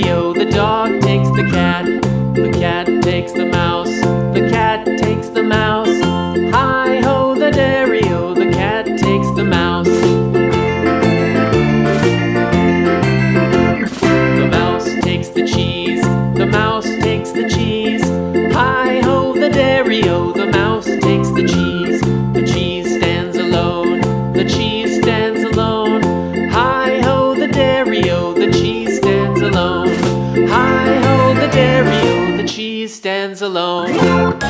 dairy-o, the dog takes the cat takes the mouse, the cat takes the mouse. Hi-ho, the dairy-o, the cat takes the mouse. The mouse takes the cheese, the mouse takes the cheese. Hi-ho, the dairy-o, the mouse takes the cheese. The cheese stands alone, the cheese stands alone. Hi-ho, the dairy-o, the cheese stands alone. Hi-ho, the dairy-o, the cheese stands alone.